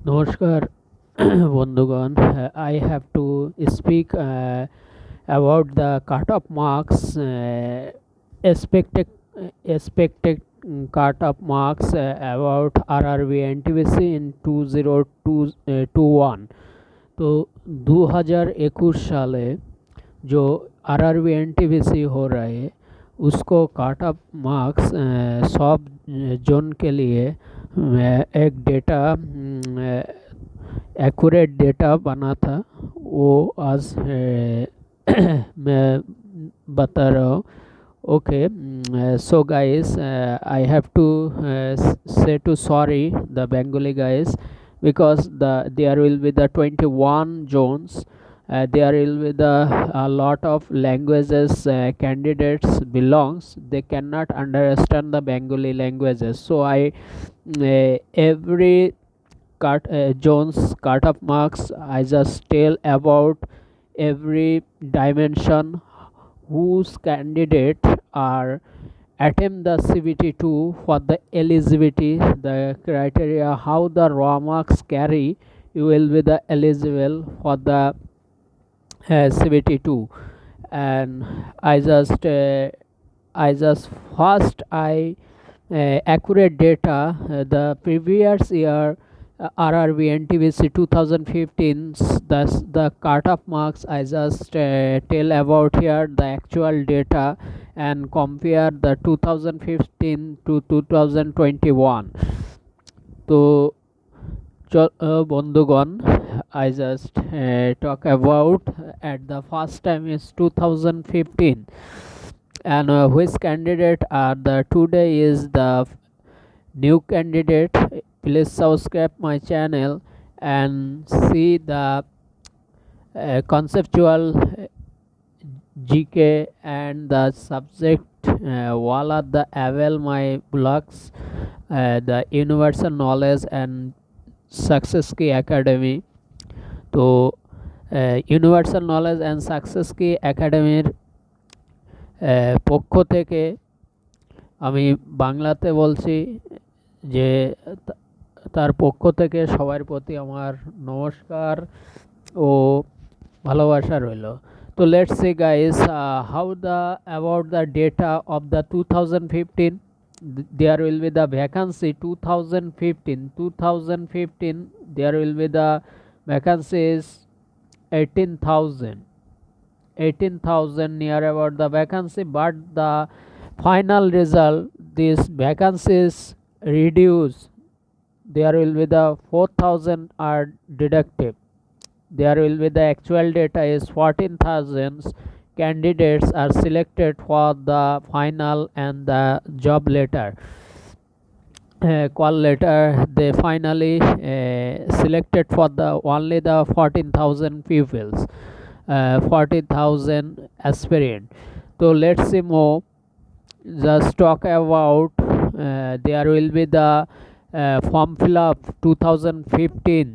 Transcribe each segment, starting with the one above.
নমস্কার বন্ধুগণ, I have to speak about the cut-off marks, expected cut-off marks about RRB NTPC in 2021। तो 2021 साले जो RRB NTPC हो रहा है उसको कट ऑफ मार्क्स सब जोन के लिए एक डेटा एक्यूरेट डेटा बना था। वो आज मैं बता रहा हूँ। Okay, so guys, I have to say to sorry the Bengali guys, because there will be the 21 zones. There will be a lot of languages candidates belongs. They cannot understand the Bengali languages. So every zones cut of marks, I just tell about every dimension whose candidate are attempt the CBT2 for the eligibility, the criteria, how the raw marks carry, you will be the eligible for the CBT2. And I just first accurate data the previous year RRB NTPC 2015, thus the cut-off marks I just tell about here the actual data and compare the 2015 to 2021. So বন্ধুগণ, I just talk about at the first time is 2015, and which candidate are the today is the new candidate. Please subscribe my channel and see the conceptual GK and the subject all are the avail my blogs, the universal knowledge and success key academy. তো universal knowledge and success কি একাডেমির পক্ষ থেকে আমি বাংলাতে বলছি যে তার পক্ষ থেকে সবার প্রতি আমার নমস্কার ও ভালোবাসা রইল। তো let's see guys how the about the data of the 2015। there will be the vacancy 2015 there will be the vacancies 18,000 near about the vacancy, but the final result these vacancies reduce. There will be the 4,000 are deductive. There will be the actual data is 14,000 candidates are selected for the final and the job letter call letter. They finally selected for the only the 14,000 pupils, 40,000 aspirant. So let's see more. Just talk about there will be the form fill up 2015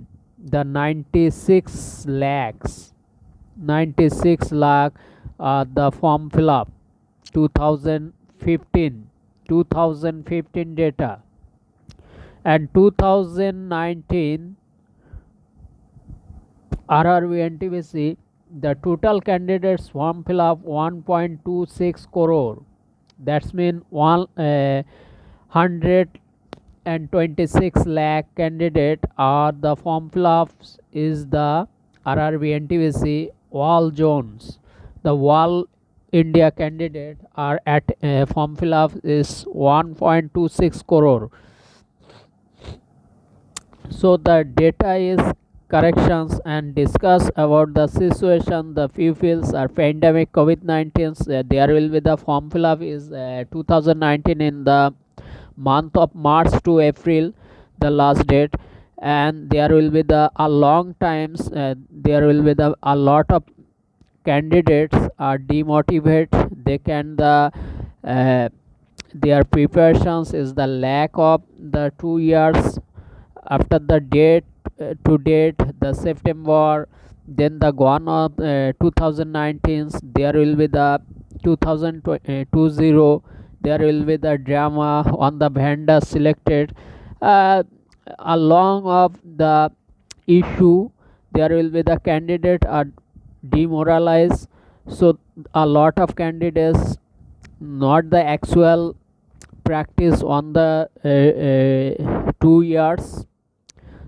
the 96 lakh the form fill up 2015 data, and 2019 RRB NTPC the total candidates form fill up 1.26 crore. That's mean 126 lakh candidate are the form fill ups is the RRB NTPC all zones. The all India candidate are at form fill up is 1.26 crore. So the data is corrections and discuss about the situation the pupils are pandemic COVID-19. There will be the form fill up is 2019 in the month of March to April the last date, and there will be the a long times there will be the a lot of candidates are demotivated. They can the their preparations is the lack of the 2 years after the date to date the September, then the gone of 2019 there will be the 2020 there will be the drama on the vendor selected. along of the issue, there will be the candidate are demoralized. So a lot of candidates not the actual practice on the 2 years.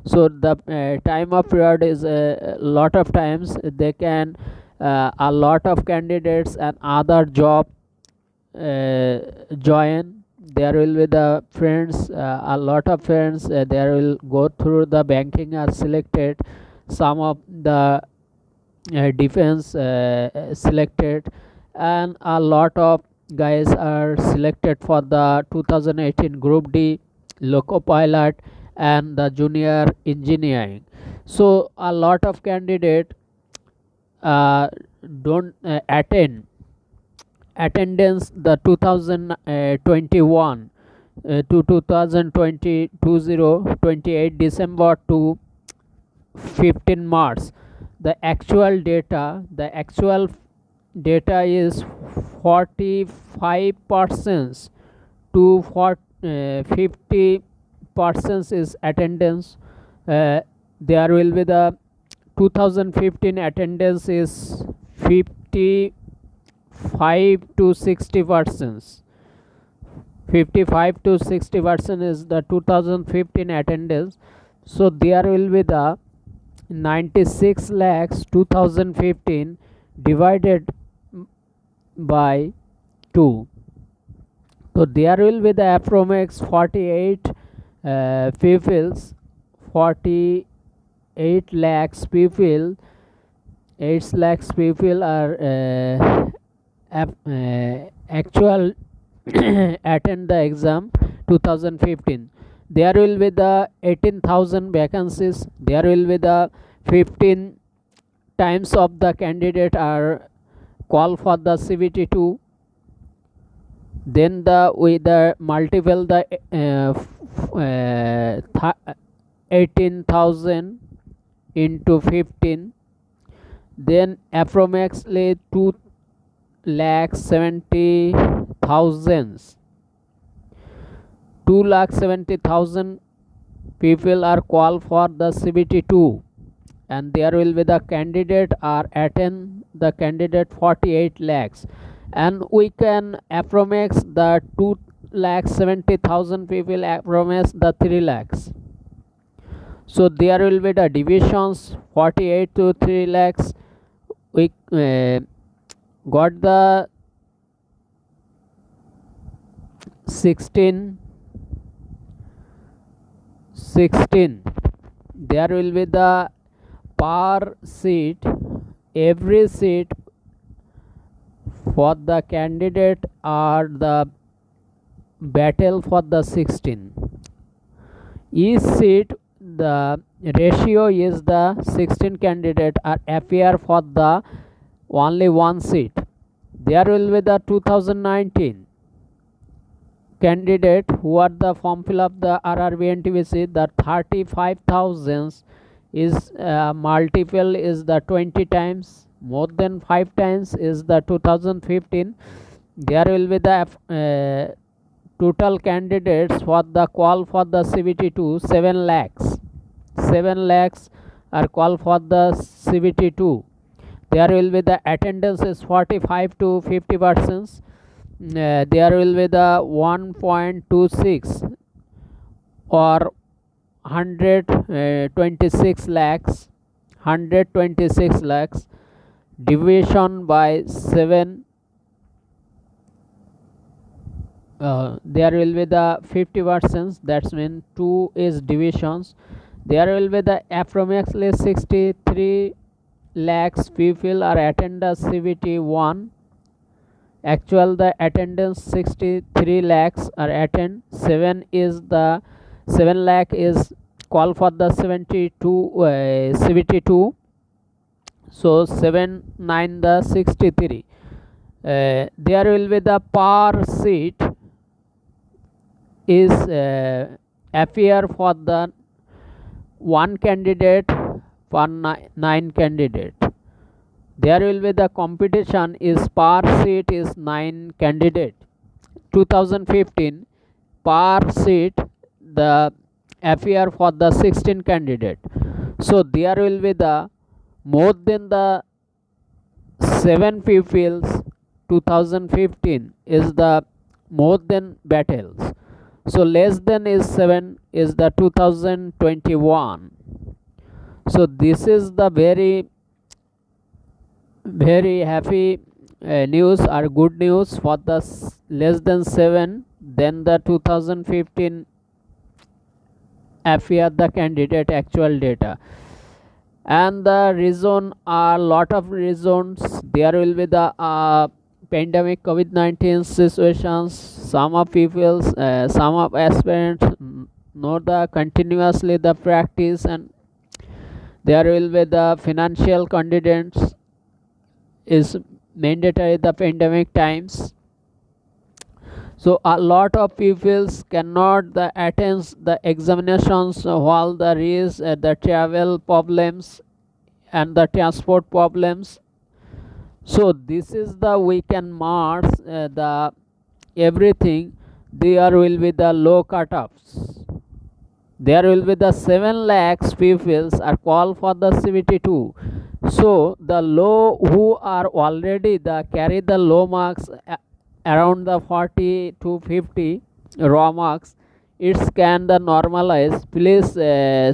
So the time of period is a lot of times they can a lot of candidates and other job join. There will be the friends, a lot of friends, there will go through the banking are selected, some of the defense selected, and a lot of guys are selected for the 2018 group D loco pilot and the junior engineering. So a lot of candidate don't attendance the 2021 to 2020 2028 December to 15 March. The actual data is 45% to 50% is attendance. There will be the 2015 attendance is 55 to 60%. 55 to 60% is the 2015 attendance. So there will be the 96 lakhs 2015 divided by 2. So there will be the approx 48 pupils, 48 lakhs people, 8 lakhs people are actual attend the exam 2015. There will be the 18,000 vacancies. There will be the 15 times of the candidate are call for the CBT2. Then the with the multiple the 18,000 into 15, then approximately 2,70,000. 2,70,000 people are called for the CBT2, and there will be the candidate are attend the candidate 48 lakhs, and we can approximate the 2,70,000 people approximate the 3 lakhs. So there will be the divisions 48 to 3 lakhs. We got the 16. There will be the per seat, every seat for the candidate are the battle for the 16. Each seat the ratio is the 16 candidate are appear for the only one seat. There will be the 2019 candidate who are the form fill up the RRB NTPC, the 35,000 is multiple is the 20 times, more than 5 times is the 2015. There will be the total candidates for the call for the CBT2 7 lakhs. 7 lakhs are called for the CBT2. There will be the attendance is 45 to 50%. There will be the 1.26 or 126 lakhs, 126 lakhs division by 7. There will be the 50%, that's mean 2 is divisions. There will be the approximately 63 lakhs people are attend the CBT1. Actual the attendance 63 lakhs are attend. 7 is the 7 lakh is call for the 72 CBT2. So 7 9 the 63. There will be the per seat is appear for the one candidate for 9 candidate. There will be the competition is per seat is 9 candidate. 2015 per seat the appear for the 16 candidate. So there will be the more than the 7 pupils 2015 is the more than battles. So less than is 7 is the 2021. So this is the very happy news or good news for the less than 7 then the 2015 appear the candidate actual data. And the reason are lot of reasons. There will be the pandemic COVID-19 situations. Some of people, some of aspirants know the continuously the practice, and there will be the financial candidates is mandatory the pandemic times. So a lot of pupils cannot the attend the examinations while there is the travel problems and the transport problems. So this is the we can mark the everything. There will be the low cutoffs. There will be the 7 lakhs pupils are called for the CBT2. So the low who are already the carry the low marks around the 40 to 50 raw marks, it can the normalize. Please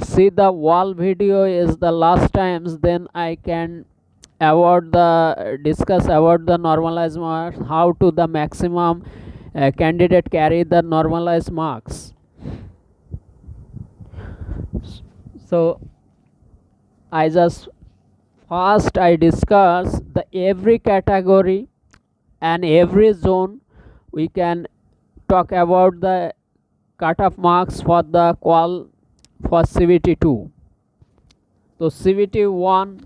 see the wall video is the last times, then I can about the discuss about the normalized marks, how to the maximum candidate carry the normalized marks. So I just first I discuss the every category and every zone. We can talk about the cutoff marks for the qual for CBT2. So CBT1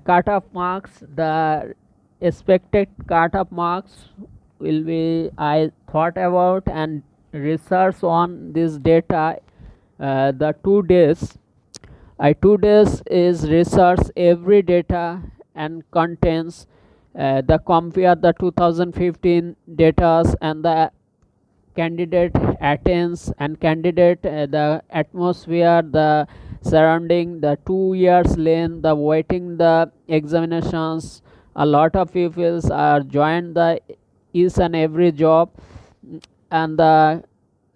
cutoff marks, the expected cutoff marks will be I thought about and research on this data the 2 days. 2 days is research every data and contains the compare the 2015 data and the candidate attends and candidate the atmosphere, the surrounding, the 2 years length, the waiting the examinations. A lot of pupils are joined the each and every job, and the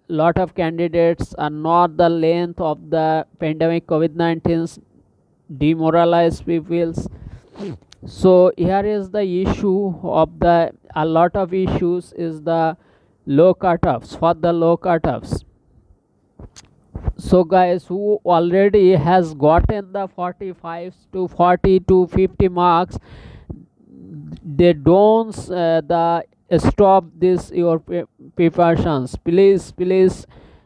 lot of candidates are not the length of the pandemic COVID-19 demoralized pupils. So here is the issue of the a lot of issues is the low cutoffs for the low cutoffs. So guys who already has gotten the 45 to 40 to 50 marks, they don't the stop this your preparations. Please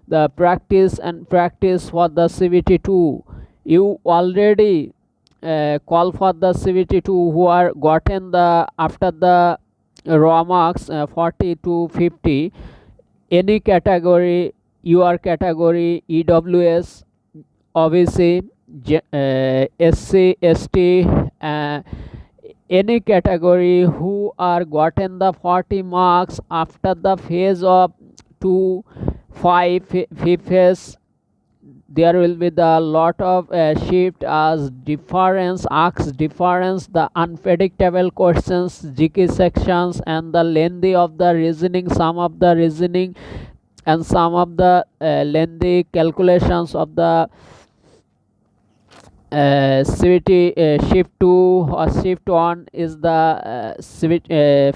the practice and practice for the CBT2. You already call for the CBT2 who are gotten the after the raw marks 40 to 50 any category, your category, EWS, obviously SC ST any category who are gotten the 40 marks after the phase of 2 5 phase, there will be the lot of shift as difference, asks difference, the unpredictable questions, GK sections, and the lengthy of the reasoning, some of the reasoning, and some of the lengthy calculations of the CVT shift 2 or shift 1 is the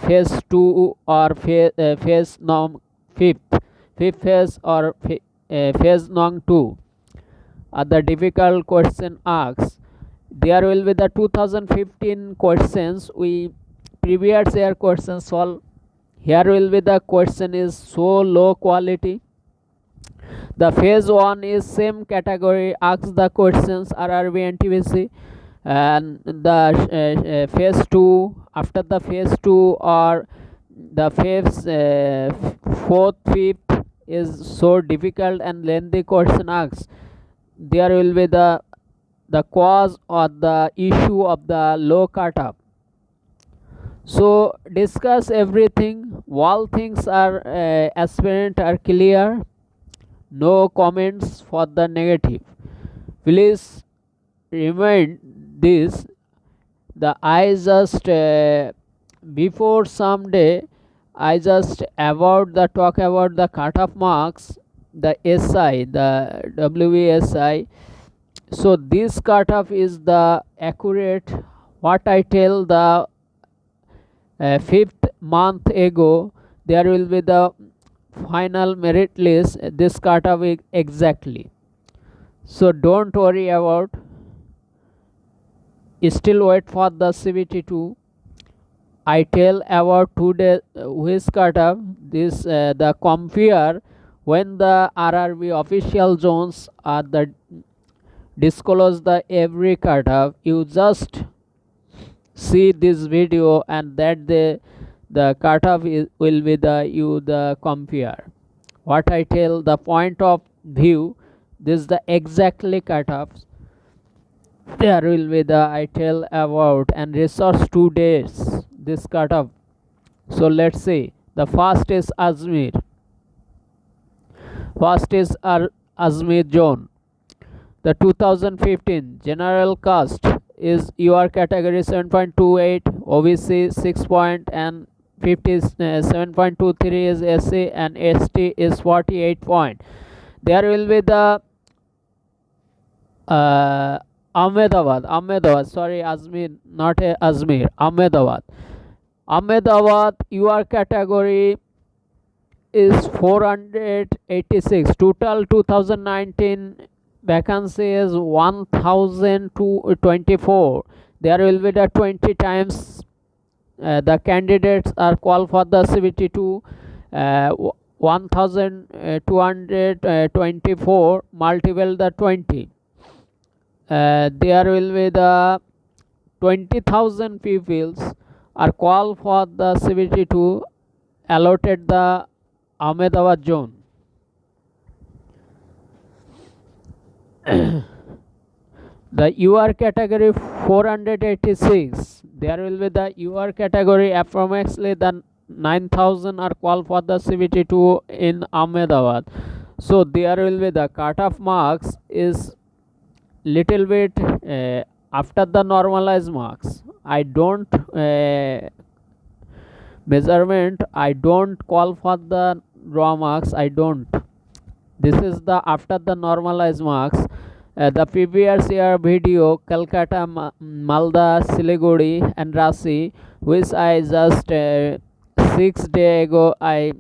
phase 2 or phase norm fifth phase or phase norm 2. The difficult question asks, there will be the 2015 questions we previous year questions solve. Here will be the question is so low quality. The phase 1 is same category, asks the questions RRB and TBC, and the phase 2 after the phase 2 or the phase 4th 5th is so difficult and lengthy question asks. There will be the the cause or the issue of the low cutoff. So discuss everything. All things are apparent are clear. No comments for the negative. Please remind this. The I just before some day I just about the talk about the cutoff marks, the SI, the WSI. So this cutoff is the accurate what I tell the fifth month ago. There will be the final merit list. This cutoff is exactly. So don't worry about. Still wait for the CBT2. I tell about today which cutoff this the compare when the RRB official zones are the disclose the every cutoff. You just see this video and that the cutoff will be the compare. What I tell the point of view, this is the exactly cutoffs. There will be the I tell about and resource 2 days this cutoff. So let's see. The first is Ajmer. First is Ajmer zone. The 2015 general caste is UR category 7.28, OBC 6 point and 57.23 is SC and ST is 48 point. There will be the Ahmedabad, sorry, Ajmer, not Ajmer, Ahmedabad, UR category is 486. Total 2019 vacancy is 1024. There will be the 20 times the candidates are called for the CBT2. 1224 multiple the 20. There will be the 20,000 pupils are called for the CBT2 allotted the Ahmedabad zone. The UR category 486. There will be the UR category approximately the 9,000 are called for the CBT2 in Ahmedabad. So there will be the cutoff marks is little bit after the normalized marks. I don't measurement. I don't call for the raw marks. I don't. This is the after the normalized marks. The previous year video Calcutta, Malda, Siliguri and Rasi, which I just 6 days ago I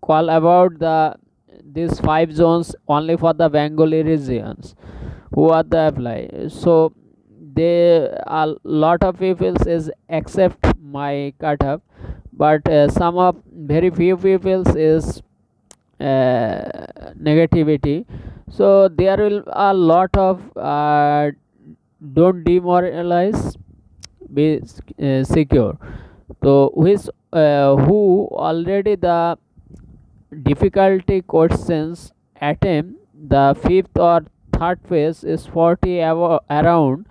call about the these 5 zones only for the Bengali regions who are the apply. So they a lot of people is accept my cutoff, but some of very few people is negativity. So there will a lot of don't demoralize, be secure. So who already the difficulty questions attempt the fifth or third phase is 40 around,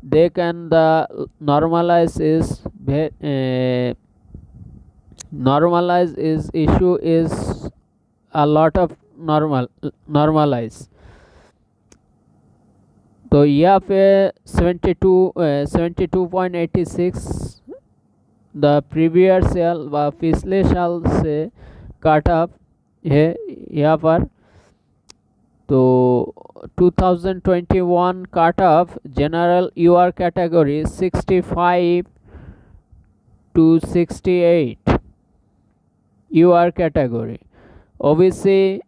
they can the normalize is normalize is issue is a lot of normalize. तो यहाँ पे 72.86 the previous साल व पिछले साल से काट up है यहाँ पर. तो 2021 काट up general UR category 65 to 68 UR category, OBC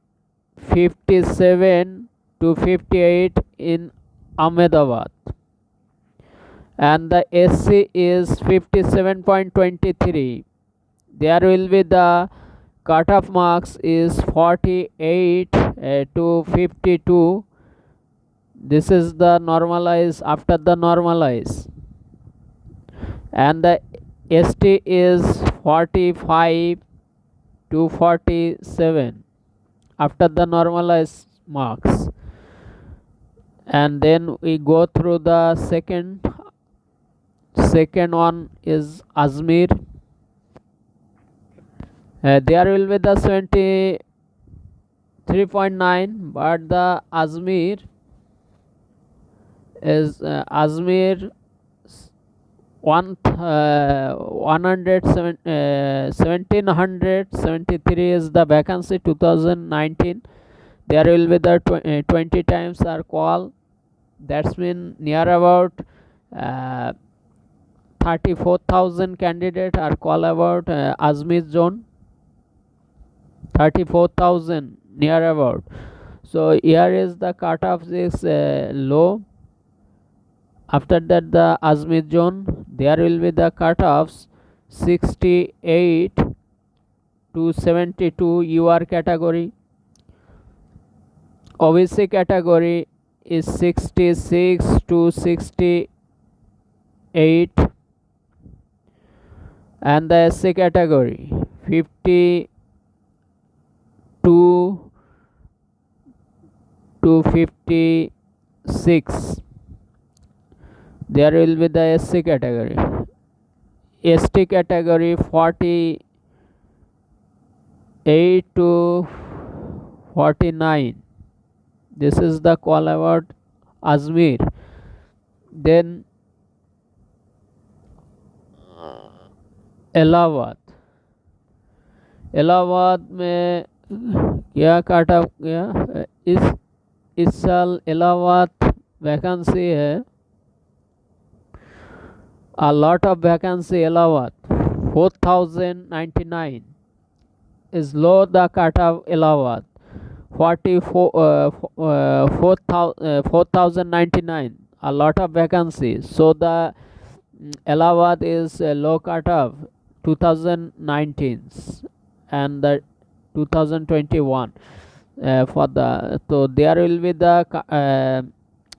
57 to 58 in Ahmedabad, and the SC is 57.23. There will be the cutoff marks is 48 to 52. This is the normalize after the normalize, and the ST is 45 to 47 after the normalized marks. And then we go through the second one is Ajmer. There will be the 73.9, but the Ajmer is Ajmer 1773 is the vacancy 2019. There will be the 20 times are call. That's mean near about uh, 34,000 candidate are call about Ajmer zone. 34,000 near about. So here is the cutoff is low. After that the Ajmer zone, there will be the cutoffs 68 to 72 UR category. OBC category is 66 to 68, and the SC category 52 to 56. There will be the SC category. ST category 48 to 49. This is the call about Ajmer. Then Allahabad. Allahabad में क्या काटा गया इस साल Allahabad vacancy है. A lot of vacancy Allahabad 4099 is low the cutoff Allahabad 4099 a lot of vacancy, so the Allahabad is low cutoff 2019 and the 2021 for the, so there will be the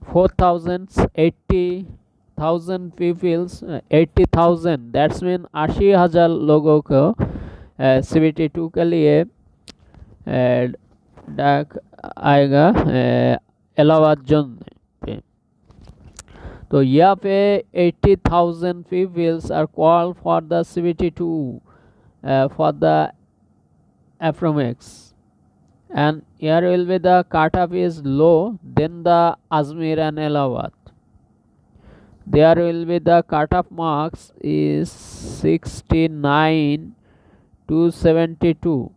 4,080,000 peoples 80,000, that's mean 80,000 लोगों को CBT 2 के लिए डाक आएगा Allahabad zone पे. तो यहाँ पे 80,000 peoples are called for the CBT 2 for the Afromex, and here will be the cutoff is low than the Ajmer and Allahabad. There will be the cutoff marks is 69 to 72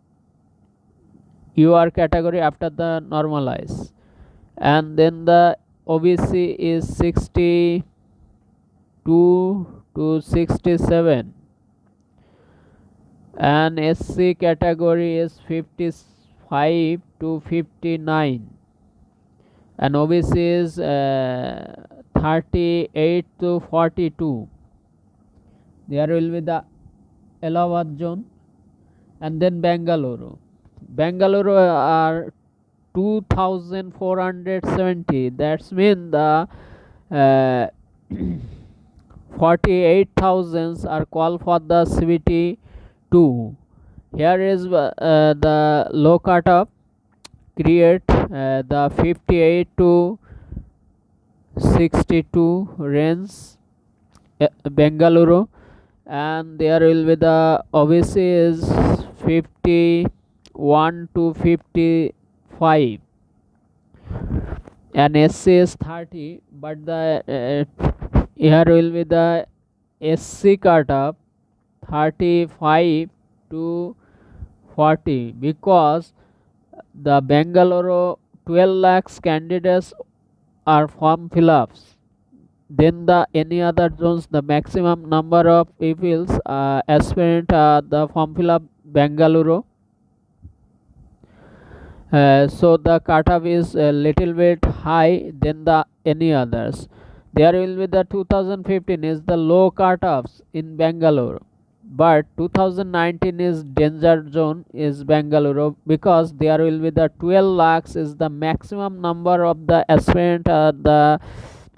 UR category after the normalize, and then the OBC is 62 to 67, and SC category is 55 to 59, and OBC is 38 to 42. There will be the Allahabad zone, and then Bengaluru. Bengaluru are 2,470. That's mean the 48,000 are called for the CBT 2. Here is the low cutoff create the 58 to 62 range Bengaluru, and there will be the OBC is 51 to 55, and SC is 30, but the here will be the SC cutoff 35 to 40, because the Bengaluru 12 lakhs candidates are form fill-ups. Then the any other zones the maximum number of peoples aspirant the form fill-up Bengaluru. So the cutoff is a little bit high than the any others. There will be the 2015 is the low cutoffs in Bengaluru, but 2019 is danger zone is Bengaluru, because there will be the 12 lakhs is the maximum number of the aspirant the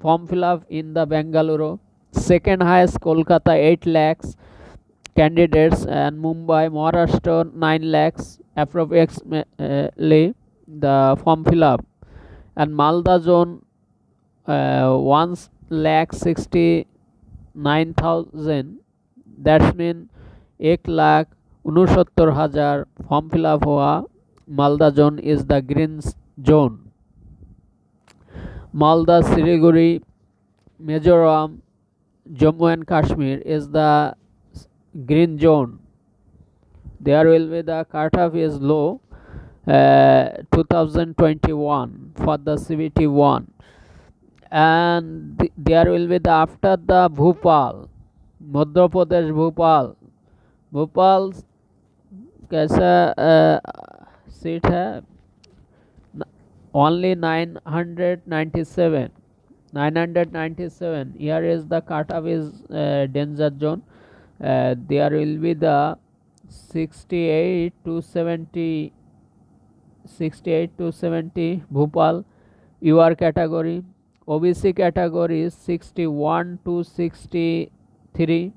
form fill up in the Bengaluru. Second highest Kolkata 8 lakhs candidates, and Mumbai Maharashtra 9 lakhs approximately the form fill up, and Malda zone 1,69,000, that's mean 1,69,000 form fill up हुआ। Malda zone is the green zone. Malda, Siliguri, Mizoram, Jammu and Kashmir is the green zone. There will be the cutoff is low, 2021 for the CBT1, and there will be the after the Bhopal, Madhya Pradesh, Bhopal कैसा seat है? only 997. Here is the cutoff is danger zone. There will be the 68 to 70 Bhopal. UR category. OBC category is 61 to 63,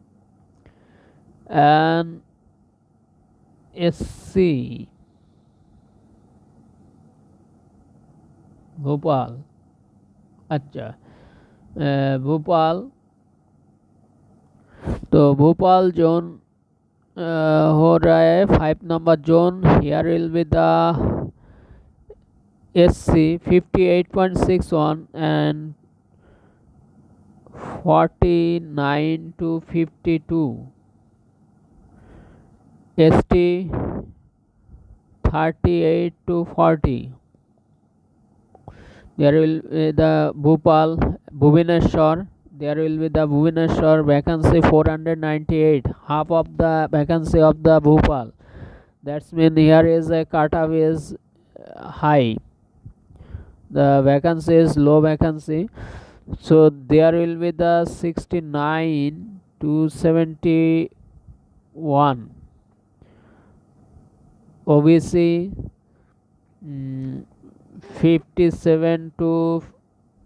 and SC Bhopal. अच्छा, भोपाल, तो Bhopal zone हो रहा है 5 number zone. Here will be the SC 58.61 and 49 to 52, ST 38 to 40. There will be the Bhopal, Bhubaneswar. There will be the Bhubaneswar vacancy 498, half of the vacancy of the Bhopal. That's mean here is a cutoff is high. The vacancy is low vacancy. So there will be the 69 to 71. OBC 57 to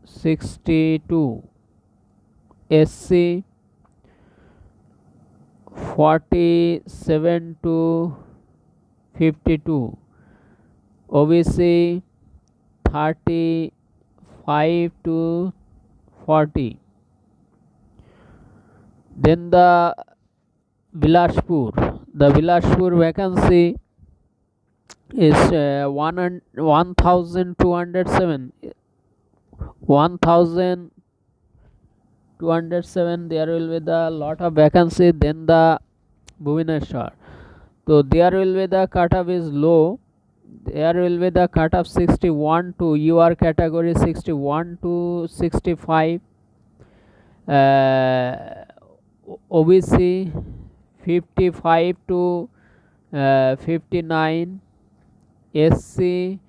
62, SC 47 to 52, OBC 35 to 40. Then the Bilaspur vacancy is 1,207. 1,207. There will be the lot of vacancy. Then the Bhubaneswar. So there will be the cutoff is low. There will be the cutoff 61 to UR category 61 to 65. OBC 55 to 59. SC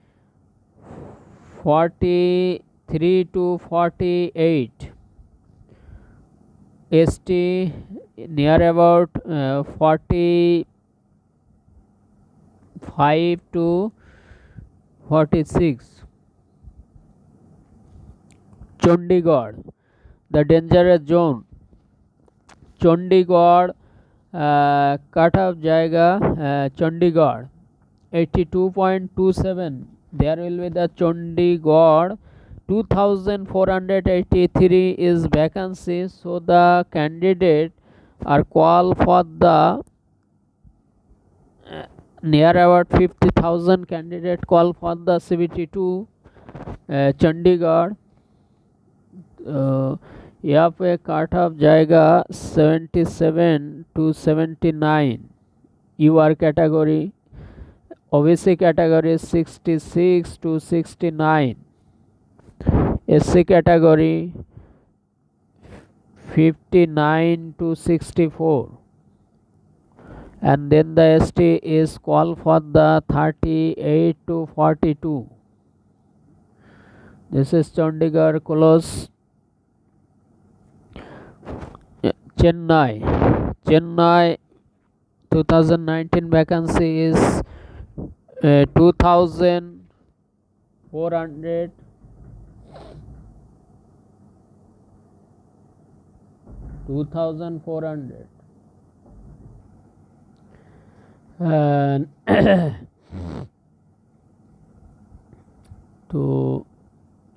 43 to 48. ST near about 45 to 46. Chandigarh, the dangerous zone. Chandigarh cut off जाएगा Chandigarh 82.27. There will be the Chandigarh 2,483 is vacancy. So the candidate are called for the near about 50,000 candidate call for the CBT2 Chandigarh. यहाँ पे cut off जाएगा 77 to 79 UR category. OBC category 66 to 69. SC category 59 to 64. And then the ST is called for the 38 to 42. This is Chandigarh close. Chennai 2019 vacancy is 2,400. And तो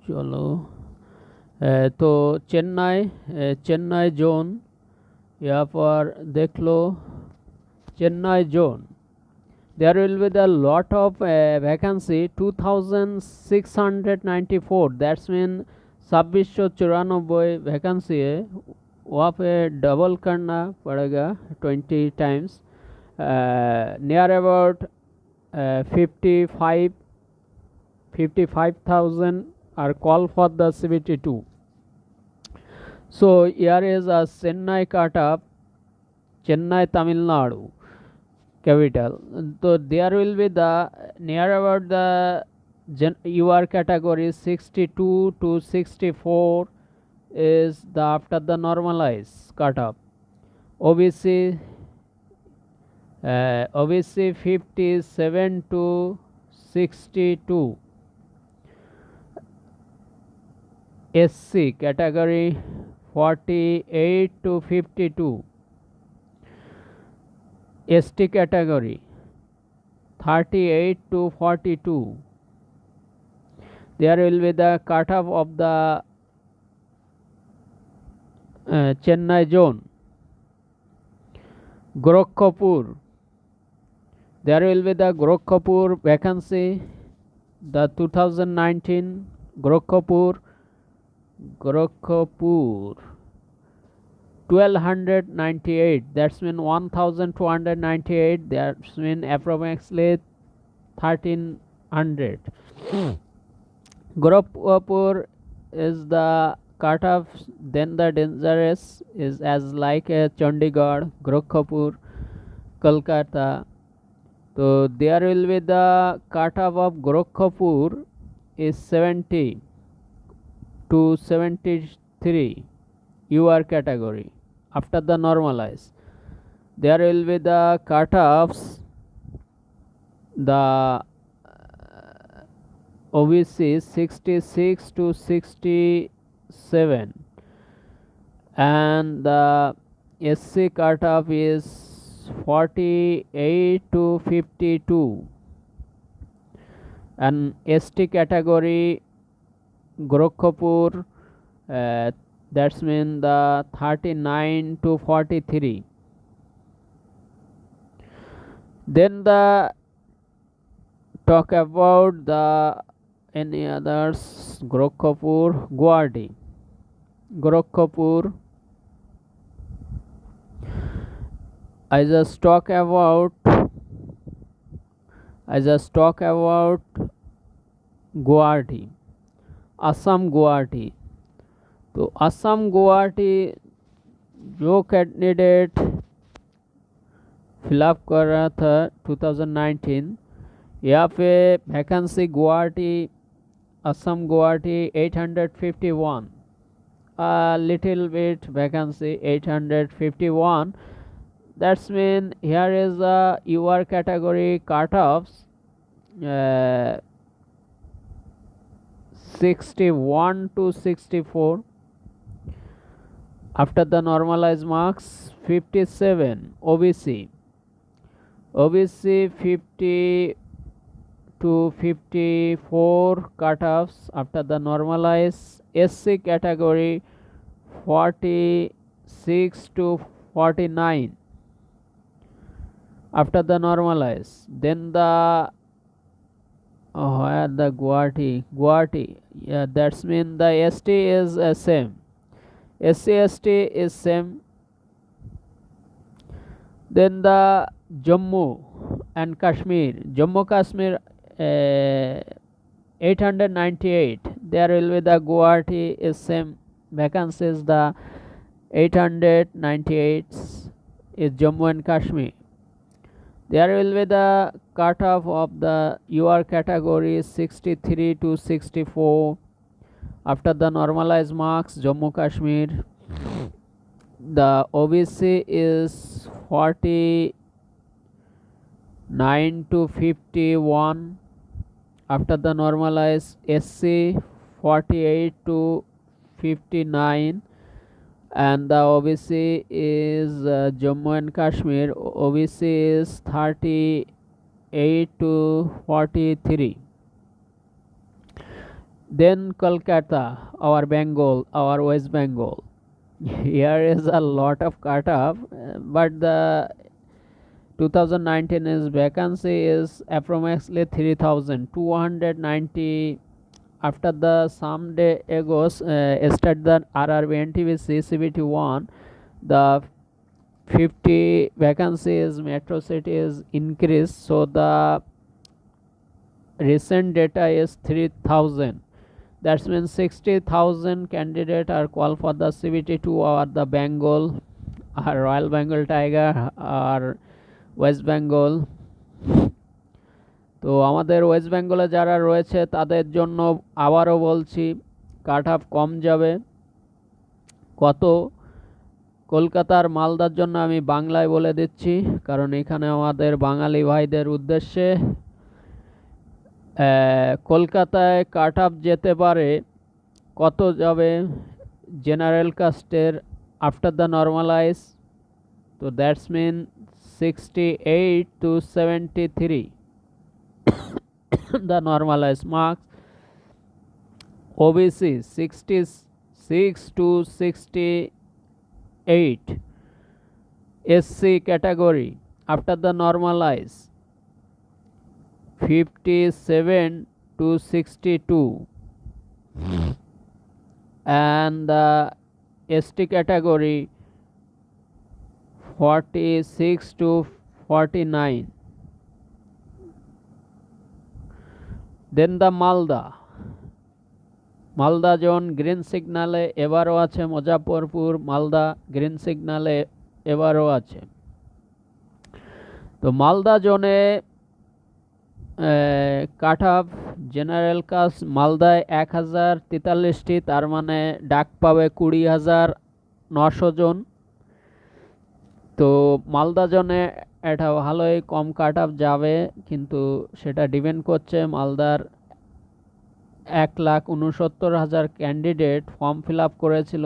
चलो तो Chennai zone, यहाँ पर देख लो Chennai zone, there will be the lot of vacancy 2694, that's mean 2694 vacancy है, वहाँ पे डबल करना पड़ेगा 20 times, near about 55,000 are called for the CBT2. So here is a Chennai Cutup, Chennai Tamil Nadu capital. So there will be the near about the UR category 62 to 64 is the after the normalized cutoff. OBC 57 to 62. SC category 48 to 52. ST category 38 to 42. There will be the cutoff of the Chennai zone. Gorakhpur, there will be the Gorakhpur vacancy, the 2019 Gorakhpur 1298, that's mean 1298, that's mean approximately 1300. Gorakhpur is the cutoff, then the dangerous is as like a Chandigarh, Gorakhpur, Kolkata. So there will be the cutoff of Gorakhpur is 70 to 73 UR category after the normalize. There will be the cutoffs, the OBC 66 to 67, and the SC cutoff is 48 to 52, and ST category Gorakhpur, that's mean the 39 to 43. Then the talk about the any others. Gorakhpur, Guwahati. Gorakhpur, I just talk about Guwahati, Assam Guwahati. तो असम गुवाहाटी जो candidate fill up कर रहा था 2019, यहाँ पे vacancy Guwahati, Assam Guwahati 851, little bit vacancy 851, that's mean here is a UR category cutoffs 61 to 64. After the normalized marks 57 OBC 50 to 54 cutoffs after the normalized. SC category 46 to 49 after the normalized. Then the the Guwahati, yeah, that's mean the ST is same, SC/ST is same. Then the Jammu and Kashmir 898, there will be the Guwahati is same vacancies, the 898 is Jammu and Kashmir. There will be the cutoff of the UR category 63 to 64 after the normalized marks. Jammu Kashmir, the OBC is 49 to 51 after the normalized. SC 48 to 59, and the OBC is Jammu and Kashmir, OBC is 38 to 43. Then Kolkata, our Bengal, our West Bengal. Here is a lot of cutoff, but the 2019 is vacancy is approximately 3,290. After the some day ago start the RRB NTPC CBT 1, the 50 vacancies metro city is increased, so the recent data is 3,000. That means 60,000 candidates are called for the CBT2 or the Bengal, or Royal Bengal Tiger, or West Bengal. তো আমাদের West বেঙ্গলে যারা রয়েছে তাদের জন্য আবারও বলছি cut off কম যাবে। কত? কলকাতার মালদার জন্য আমি বাংলায় বলে দিচ্ছি, কারণ এখানে আমাদের বাঙালি ভাইদের উদ্দেশ্যে। কলকাতায় কাট অফ যেতে পারে, কত যাবে জেনারেল কাস্টের আফটার দ্য নর্মালাইজ? তো that's mean 68 to 73 the normalized marks. OBC 66 to 68. SC category after the normalize 57 to 62, and the ST category 46 to 49. Then the Malda zone green সিগনালে এবারও আছে, মুজাফরপুর মালদা গ্রিন সিগনালে এবারও আছে। তো মালদা জোনে কাট অফ জেনারেল কাস্ট মালদায় 1043টি, তার মানে ডাক পাবে 20,900 জন। তো মালদা জোনে এটা ভালোই কম কাট অফ যাবে, কিন্তু সেটা ডিপেন্ড করছে মালদার 1,69,000 ক্যান্ডিডেট ফর্ম ফিল আপ করেছিল,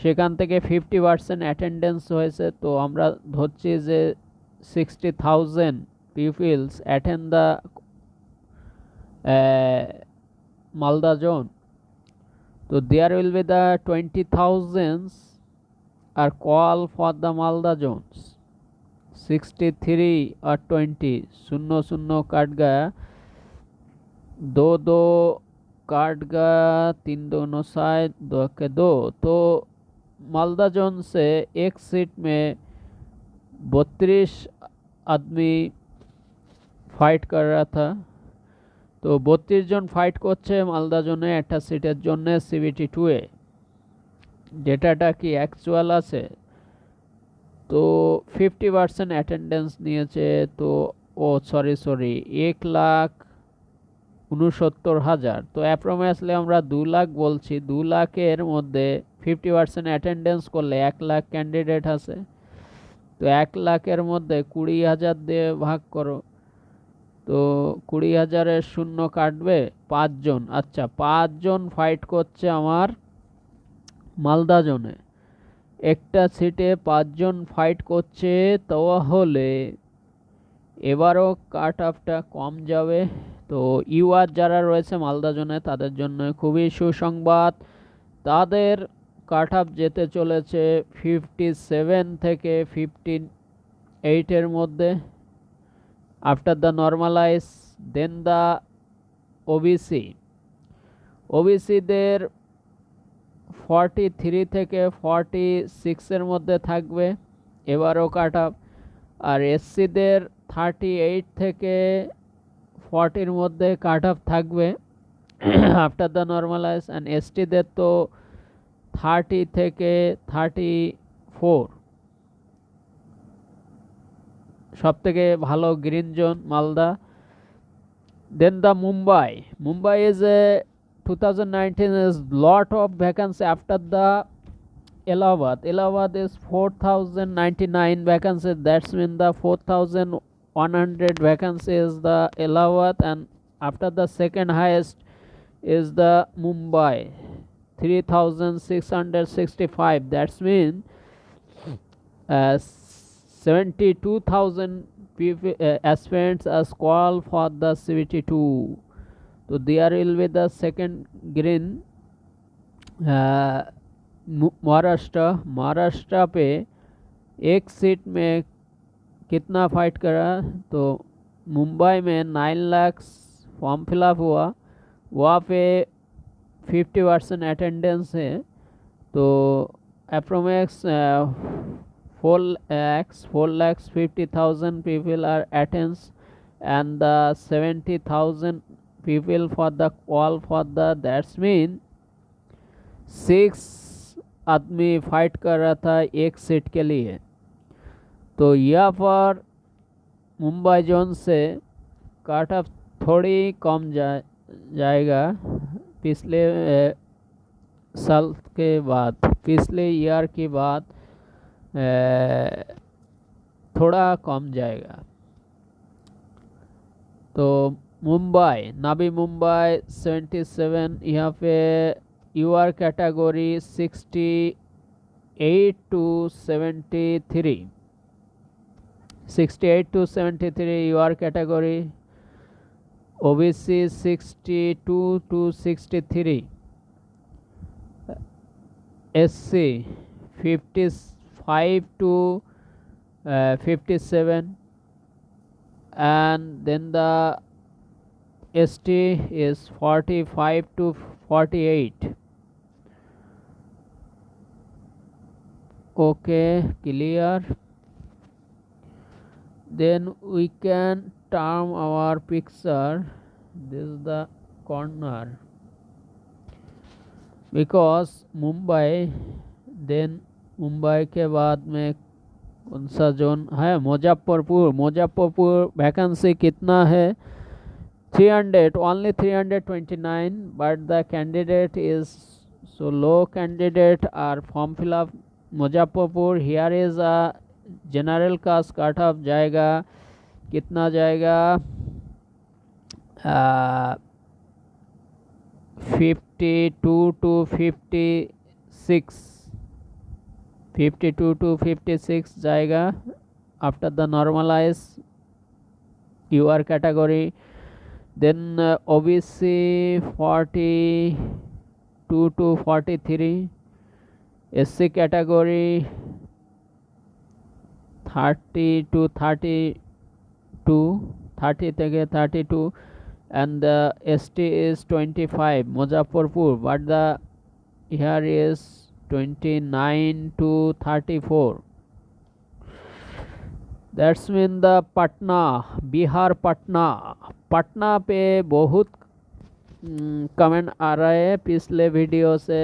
সেখান থেকে 50% অ্যাটেন্ডেন্স হয়েছে। তো আমরা ধরছি যে 60,000 peoples attend the Malda zone. তো there will be the 20,000 are call for the Malda zones। 63 और 20 शून्य शून्य काट गया, दो काट गया, 3 दोनों साइड 2 के 2। तो मालदा जोन से एक सीट में 32 आदमी फाइट कर रहा था। तो 32 जन फाइट করছে মালদা জোনে একটা সিটের জন্য CBT2 এ। ডেটাটা কি অ্যাকচুয়াল আছে? তো 50% অ্যাটেন্ডেন্স নিয়েছে। তো সরি 1,69,000। তো অ্যাপ্রক্সিমেটলি আমরা 2 লাখ বলছি, 2 লাখের মধ্যে 50% অ্যাটেন্ডেন্স করলে 1 লাখ ক্যান্ডিডেট আছে। তো 1 লাখের মধ্যে 20,000 দিয়ে ভাগ করো, তো 20,000-এর শূন্য কাটবে 5 জন। আচ্ছা, 5 জন ফাইট করছে আমার মালদা জোনে, একটা সিটে 5 জন ফাইট করছে, তাহলে এবারও কাট অফটা কম যাবে। তো ইউআর যারা রয়েছে মালদা জোনে তাদের জন্য খুবই সুসংবাদ, তাদের কাট অফ যেতে চলেছে 57 থেকে 58-এর মধ্যে after the normalise. Then the ওবিসিদের 43 থেকে 46-এর মধ্যে থাকবে এবারও কাট অফ। আর এসসিদের 38 থেকে 40-র মধ্যে কাট অফ থাকবে আফটার দ্য নর্মালাইজ। অ্যান্ড এসটিদের তো 30 থেকে 34। সব থেকে ভালো green zone Malda. Then the Mumbai is a 2019 is lot of vacancy after the Allahabad is 4,099 vacancies. That's mean the 4,100 vacancy is the Allahabad, and after the second highest is the Mumbai 3,665. That's mean 72,000 aspirants are called for the CBT2. तो there will be the second green Maharashtra. Maharashtra पे एक seat में कितना fight करा, तो मुंबई में 9 lakh form fill up हुआ, वहाँ पे 50% अटेंडेंस है, तो अप्रोमैक्स 4,50,000 people are attends, and the 70,000 people for the call for the, that's mean 6 आदमी फाइट कर रहा था एक सीट के लिए। तो यहाँ पर मुंबई जोन से कट ऑफ थोड़ी कम जाएगा पिछले साल के बाद, पिछले ईयर के बाद थोड़ा कम जाएगा। तो मुंबई, नवी मुंबई 77, यहाँ पे UR category 68 to 73, 68 to 73 UR category, OBC 62 to 63, SC 55 to 57, and then the ST is 45 to 48. Okay, clear. Then we can term our picture, this is the corner, because Mumbai, then Mumbai के बाद में कौन सा zone है, Muzaffarpur. Muzaffarpur vacancy कितना है, 300, only 329, but the candidate is so low, candidate are form fill up Muzaffarpur. here is a general caste cut off जाएगा, कितना जाएगा, 52 to 56, 52 to 56 जाएगा after the normalise UR category. Then OBC 42 to 43, SC category 30 to 32, 30 থেকে 32, and the ST is 25 Muzaffarpur, but the here is 29 to 34, that's mean the Patna, Bihar Patna. Patna पे बहुत comment आ रहा है पिछले वीडियो से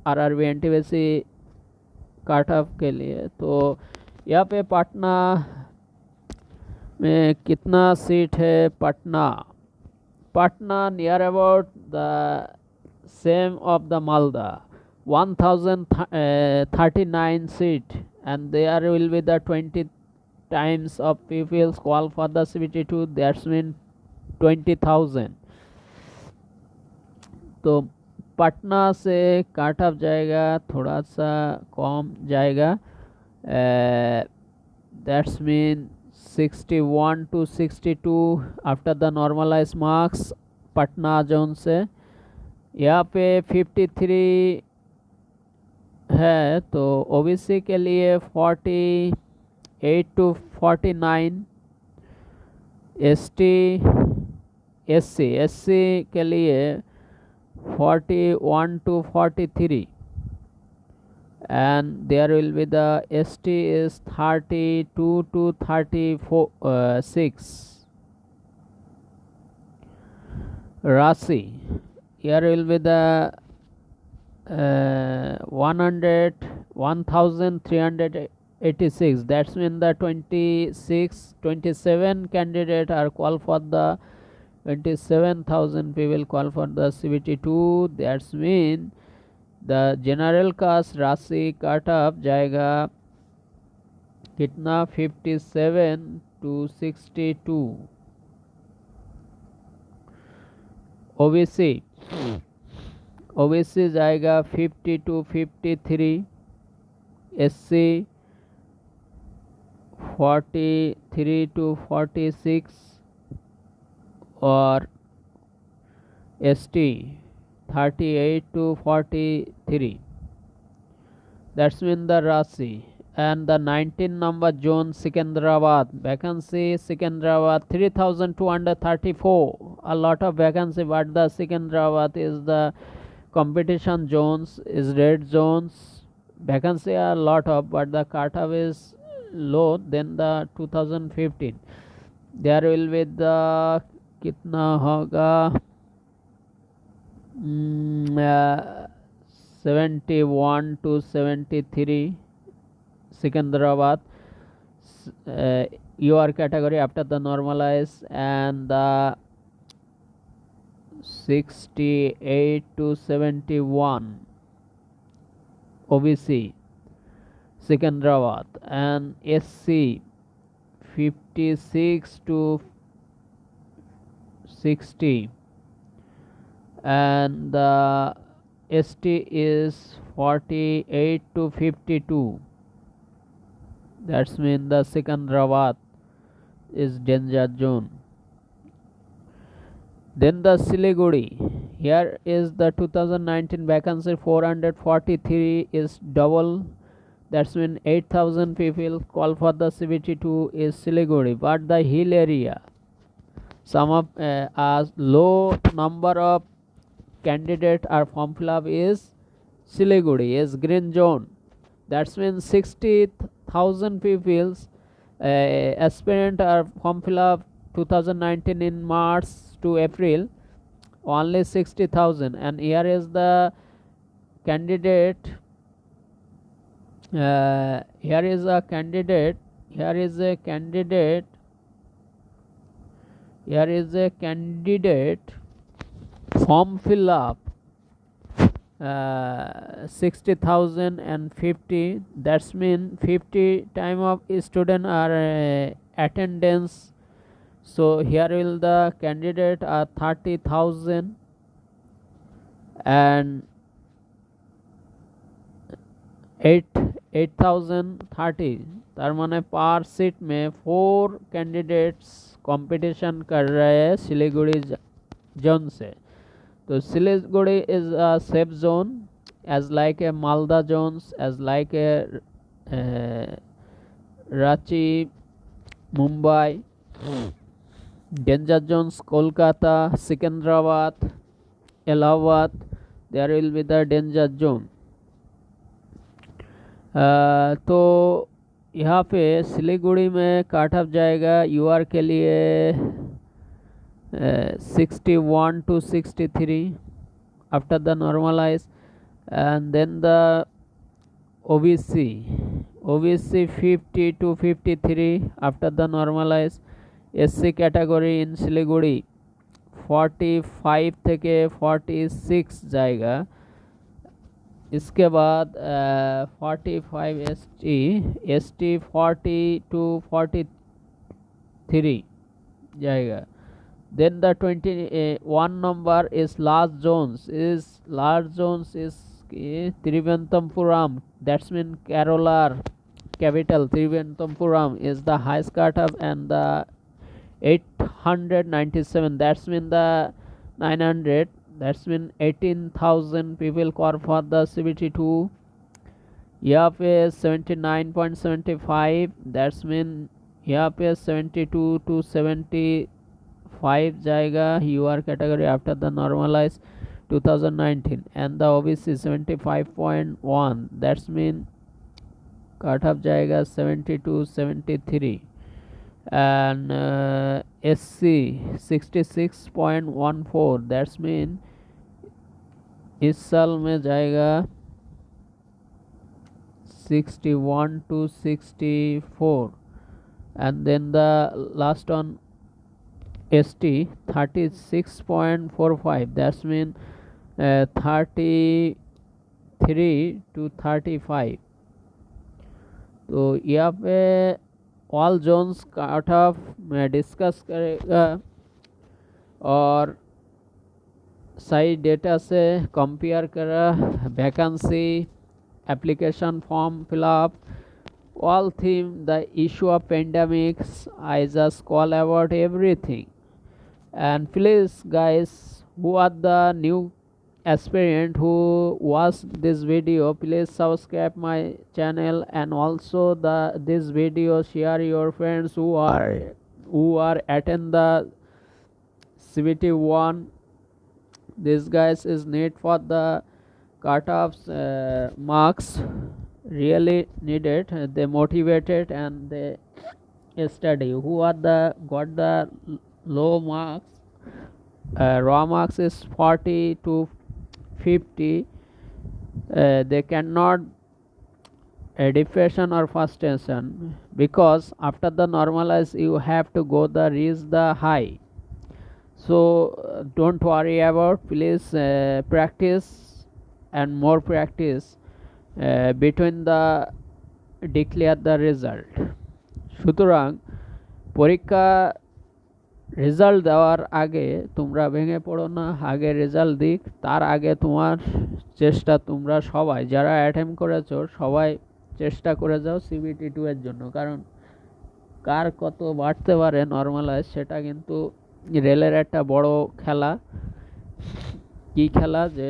आरआरबी एनटीपीसी कट ऑफ के लिए। तो यहाँ पे पटना में कितना सीट है, Patna, Patna near about the same of the Malda, 1039 seat, and there will be the 20 times of people call for the CBT2, that's mean 20,000। तो पटना से काट ऑफ जाएगा, थोड़ा सा कम जाएगा, that's mean 61 to 62 after the normalise marks Patna zone से। यहाँ पे 53 है, तो ओबीसी के लिए 48 to 49, एससी के लिए 41 to 43, and there will be the ST is 32 to 36, Rasi, here will be the 1386, that's mean the 27 candidate are called for the 27,000 people call for the CBT2, that's mean the general caste राशि cut off जाएगा कितना, 57 to 62। OBC जाएगा 50 to 53, SC 43 to 46, और ST 38 to 43. That's mean the Rasi. And the 19 number zone Secunderabad vacancy Secunderabad 3234. A lot of vacancy, but the Secunderabad is the competition zones is red zones. Vacancy are a lot of, but the cutoff is low than the 2015. There will be the kitna hoga 71 to 73 Secunderabad UR category after the normalize, and the 68 to 71 OBC Secunderabad, and SC 56 to 60, and the ST is 48 to 52. That's mean the Secunderabad is danger zone. Then the Siliguri. Here is the 2019 vacancy 443 is double. That's mean 8,000 people call for the CBT2 is Siliguri, but the hill area some of a low number of candidate or form fill up is Siliguri is green zone. That's means 60,000 people aspirant or form fill up 2019 in March to April, only 60,000, and here is the candidate. Here is a candidate. Here is a candidate. Here is a candidate form fill up 60,050. That's mean 50 time of student are attendance. So here will the candidate are 30,000 and 8,030. तार माने पर seat में 4 candidates competition कर रहे हैं Siliguri zone से. तो Siliguri is a safe zone as like a Malda zones, as like a Ranchi, Mumbai. Danger zones Kolkata, Secunderabad, Allahabad, there will be the danger zone. तो यहाँ पे सिलीगुड़ी में काट ऑफ जाएगा यूआर के लिए 61 to 63 after the normalize, and then the OBC 50 to 53 after the normalize. SC category in Siliguri 45 থেকে 46 जाएगा. इसके बाद 45 ST 40 to 43 जाएगा. Then the 21 number is large zones is Thiruvananthapuram. That's mean Kerala capital. Thiruvananthapuram is the highest cutoff, and the 897. That's mean the 900. That's mean 18,000 people call for the CBT2. यहाँ पे 79.75. That's mean यहाँ पे 72 to 75 जाएगा UR category after the normalized 2019, and the OBC 75.1. That's mean cut off जाएगा 70 to 73, and SC 66.14. That's mean इस साल में जाएगा 61 to 64, and then the last one ST 36.45. That's mean 33 to 35. तो यहाँ पे ऑल जोन्स काट ऑफ मैं डिस्कस करेगा और सही डेटा से कंपेयर करा vacancy application form fill up all theme the issue of pandemics. I just call about everything, and please guys who are the new aspirant who watch this video, please subscribe my channel, and also this video share your friends who are attend the CVT 1. This guys is need for the cutoffs marks, really needed. They motivated and they study. Who are the got the low marks, raw marks is 40 to 50, they cannot depression or frustration, because after the normalize you have to go the reach the high. So don't worry about, please practice and more practice between the declare the result. সুতরাং পরীক্ষা result দেওয়ার আগে তোমরা ভেঙে পড়ো না, আগে result দিক, তার আগে তোমার চেষ্টা, তোমরা সবাই যারা অ্যাটেম্প করেছো সবাই চেষ্টা করে যাও সিবিটি 2 এর জন্য। কারণ কার কত বাড়তে পারে নর্মালাইজ, সেটা কিন্তু রেলের একটা বড় খেলা। কি খেলা, যে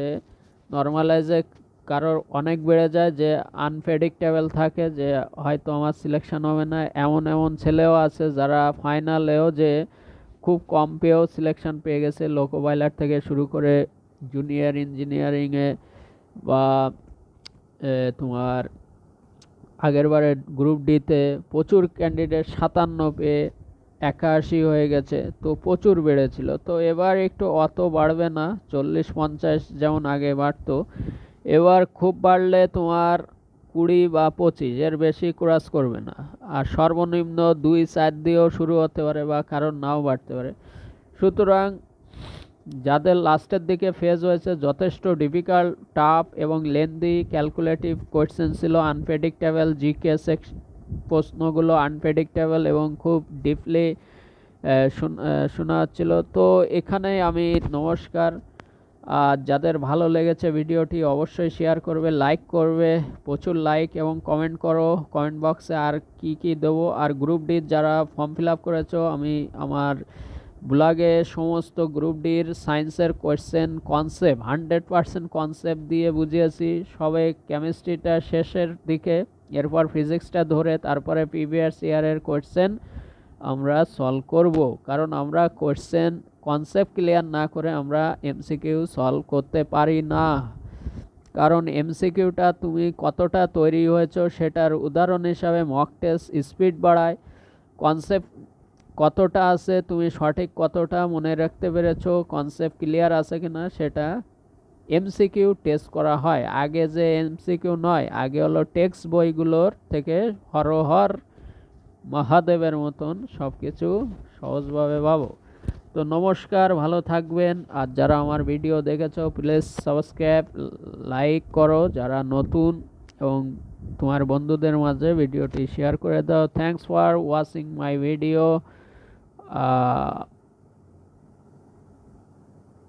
নর্মালাইজে কারোর অনেক বেড়ে যায়, যে আনপ্রেডিক্টেবল থাকে, যে হয়তো আমার সিলেকশন হবে না। এমন এমন ছেলেও আছে যারা ফাইনালেও যে খুব কম পেয়েও সিলেকশন পেয়ে গেছে, লোকো পাইলট থেকে শুরু করে জুনিয়র ইঞ্জিনিয়ারিংয়ে বা তোমার আগেরবারে গ্রুপ ডিতে প্রচুর ক্যান্ডিডেট 57 পেয়ে 81 হয়ে গেছে, তো প্রচুর বেড়েছিল। তো এবার একটু অত বাড়বে না, 40-50 যেমন আগে বাড়তো, এবার খুব বাড়লে তোমার 20 বা 25, এর বেশি ক্রস করবে না। আর সর্বনিম্ন 2-4 দিয়েও শুরু হতে পারে বা কারণ নাও বাড়তে পারে। সুতরাং যাদের লাস্টের দিকে ফেজ হয়েছে, যথেষ্ট ডিফিকাল্ট, টাফ এবং লেন্দি ক্যালকুলেটিভ কোয়েশ্চেন ছিল, আনপ্রেডিক্টেবল জিকে প্রশ্নগুলো আনপ্রেডিক্টেবল এবং খুব ডিপলি শোনা হচ্ছিল। তো এখানে আমি নমস্কার। আর যাদের ভালো লেগেছে ভিডিওটি অবশ্যই শেয়ার করবে, লাইক করবে, প্রচুর লাইক এবং কমেন্ট করো কমেন্ট বক্সে আর কি কি দেবো। আর গ্রুপ ডির যারা ফর্ম ফিল আপ করেছো, আমি আমার ব্লগে সমস্ত গ্রুপ ডির সায়েন্সের কোয়েশ্চেন কনসেপ্ট 100% কনসেপ্ট দিয়ে বুঝিয়েছি। সবে কেমিস্ট্রিটা শেষের দিকে, এরপর ফিজিক্সটা ধরে তারপরে প্রিভিয়াস ইয়ারের কোয়েশ্চেন আমরা সলভ করব। কারণ আমরা কোয়েশ্চেন কনসেপ্ট ক্লিয়ার না করে আমরা এমসিকিউ সলভ করতে পারি না। কারণ এমসিকিউটা তুমি কতটা তৈরি হয়েছো সেটার উদাহরণ হিসাবে মক টেস্ট স্পিড বাড়ায়, কনসেপ্ট কতটা আছে, তুমি সঠিক কতটা মনে রাখতে পেরেছো, কনসেপ্ট ক্লিয়ার আছে কিনা, সেটা এমসিকিউ টেস্ট করা হয়। আগে যে এমসিকিউ নয়, আগে হলো টেক্সট বইগুলোর থেকে হরহর মহাদেবের মতন সব কিছু সহজভাবে ভাবো। তো নমস্কার, ভালো থাকবেন। আর যারা আমার ভিডিও দেখেছো প্লিজ সাবস্ক্রাইব, লাইক করো যারা নতুন, এবং তোমার বন্ধুদের মাঝে ভিডিওটি শেয়ার করে দাও। Thanks for watching my video.